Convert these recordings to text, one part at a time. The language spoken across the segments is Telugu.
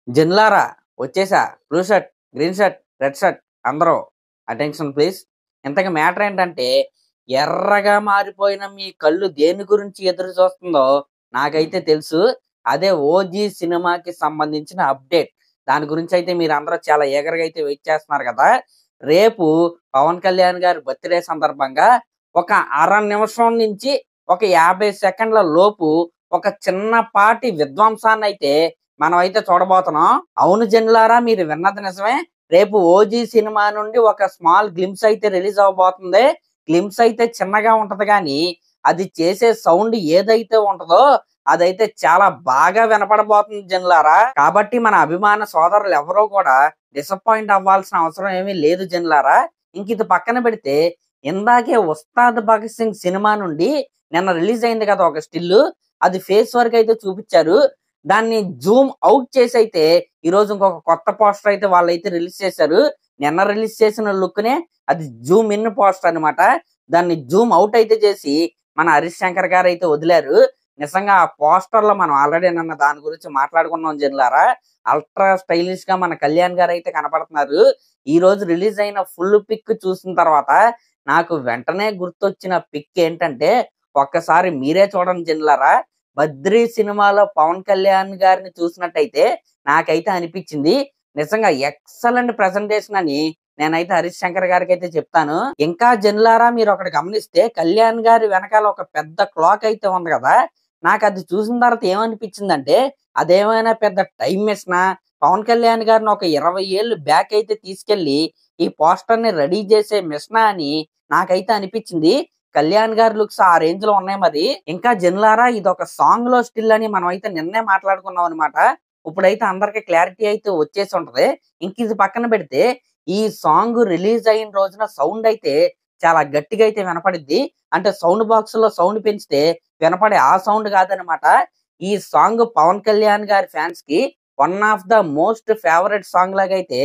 జిన్లారా వచ్చేసా. Blue shirt, green shirt, red shirt అందరూ అటెన్షన్ ప్లీజ్. ఇంతకి మ్యాటర్ ఏంటంటే, ఎర్రగా మారిపోయిన మీ కళ్ళు దేని గురించి ఎదురు చూస్తుందో నాకైతే తెలుసు. అదే 'ఓజీ' సినిమాకి సంబంధించిన అప్డేట్. దాని గురించి అయితే మీరందరూ చాలా ఈగర్‌గా అయితే వెయిట్ చేస్తున్నారు కదా! రేపు పవన్ కళ్యాణ్ గారి బర్త్‌డే సందర్భంగా ఒక అర నిమిషం నుంచి ఒక 50 సెకండ్ల లోపు ఒక చిన్నపాటి విధ్వంసాన్నయితే మనమైతే చూడబోతున్నాం. అవును జనులారా, మీరు విన్నది నిజమే. రేపు 'ఓజీ' సినిమా నుండి ఒక స్మాల్ గ్లింప్స్ అయితే రిలీజ్ అవ్వబోతుంది. గ్లింప్స్ అయితే చిన్నగా ఉంటది గానీ, అది చేసే సౌండ్ ఏదైతే ఉంటదో అదైతే చాలా బాగా వినపడబోతుంది జనులారా. కాబట్టి మన అభిమాన సోదరులు ఎవరూ కూడా డిసప్పాయింట్ అవ్వాల్సిన అవసరం ఏమీ లేదు జనులారా. ఇంక ఇది పక్కన పెడితే, ఇందాకే 'ఉస్తాద్ భగత్ సింగ్' సినిమా నుండి నిన్న రిలీజ్ అయింది కదా ఒక స్టిల్. అది ఫేస్ వరకు అయితే చూపించారు. దాన్ని జూమ్ అవుట్ చేసి అయితే ఈరోజు ఇంకొక కొత్త పోస్టర్ అయితే వాళ్ళైతే రిలీజ్ చేశారు. నిన్న రిలీజ్ చేసిన లుక్ నే అది జూమ్ ఇన్ పోస్టర్ అన్నమాట. దాన్ని జూమ్ అవుట్ అయితే చేసి మన హరీష్ శంకర్ గారు అయితే వదిలారు. నిజంగా ఆ పోస్టర్ లో మనం ఆల్రెడీ నిన్న దాని గురించి మాట్లాడుకున్నాం జనులారా. అల్ట్రా స్టైలిష్ గా మన కళ్యాణ్ గారు అయితే కనపడుతున్నారు. ఈ రోజు రిలీజ్ అయిన ఫుల్ పిక్ చూసిన తర్వాత నాకు వెంటనే గుర్తొచ్చిన పిక్ ఏంటంటే, ఒక్కసారి మీరే చూడండి జనులారా. 'బద్రీ' సినిమాలో పవన్ కళ్యాణ్ గారిని చూసినట్టయితే నాకైతే అనిపించింది. నిజంగా ఎక్సలెంట్ ప్రెజెంటేషన్ అని నేనైతే హరీష్ శంకర్ గారికి అయితే చెప్తాను. ఇంకా జనులారా, మీరు ఒకటి గమనిస్తే కళ్యాణ్ గారి వెనకాల ఒక పెద్ద క్లాక్ అయితే ఉంది కదా! నాకు అది చూసిన తర్వాత ఏమనిపించిందంటే, అదేమైనా పెద్ద టైం మిషనా? పవన్ కళ్యాణ్ గారిని ఒక 20 ఏళ్ళు బ్యాక్ అయితే తీసుకెళ్లి ఈ పోస్టర్ ని రెడీ చేసే మిషనా అని నాకైతే అనిపించింది. కళ్యాణ్ గారి లుక్స్ ఆ రేంజ్ లో ఉన్నాయి మరి. ఇంకా జనులారా, ఇది ఒక సాంగ్ లో స్టిల్ అని మనం అయితే నిన్నే మాట్లాడుకున్నాం అనమాట. ఇప్పుడైతే అందరికి క్లారిటీ అయితే వచ్చేసి ఉంటది. ఇంక ఇది పక్కన పెడితే, ఈ సాంగ్ రిలీజ్ అయిన రోజున సౌండ్ అయితే చాలా గట్టిగా అయితే వినపడిద్ది. అంటే సౌండ్ బాక్స్ లో సౌండ్ పెంచితే వినపడే ఆ సౌండ్ కాదనమాట. ఈ సాంగ్ పవన్ కళ్యాణ్ గారి ఫ్యాన్స్ కి one of the most favourite song లాగా అయితే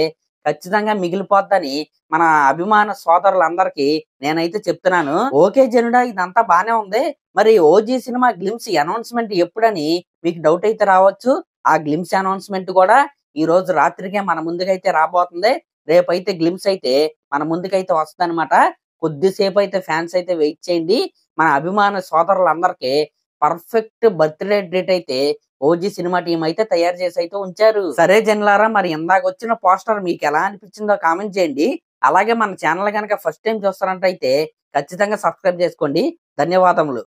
ఖచ్చితంగా మిగిలిపోద్దని మన అభిమాన సోదరులందరికీ నేనైతే చెప్తున్నాను. ఓకే జనుడా, ఇదంతా బానే ఉంది. మరి 'ఓజీ' సినిమా గ్లింప్స్ అనౌన్స్‌మెంట్ ఎప్పుడని మీకు డౌట్ అయితే రావచ్చు. ఆ గ్లింప్స్ అనౌన్స్‌మెంట్ కూడా ఈ రోజు రాత్రికే మన ముందుకైతే రాబోతుంది. రేపైతే గ్లింప్స్ అయితే మన ముందుకైతే వస్తదనమాట. కొద్దిసేపు అయితే ఫ్యాన్స్ అయితే వెయిట్ చేయండి. మన అభిమాన సోదరులందరికీ పర్ఫెక్ట్ బర్త్‌డే ట్రీట్ అయితే 'ఓజీ' సినిమా టీమ్ అయితే తయారు చేసి అయితే ఉంచారు. సరే జనులారా, మరి ఇందాక వచ్చిన పోస్టర్ మీకు ఎలా అనిపించిందో కామెంట్ చేయండి. అలాగే మన ఛానల్ గనక ఫస్ట్ టైం చూస్తున్నట్టయితే ఖచ్చితంగా సబ్స్క్రైబ్ చేసుకోండి. ధన్యవాదములు.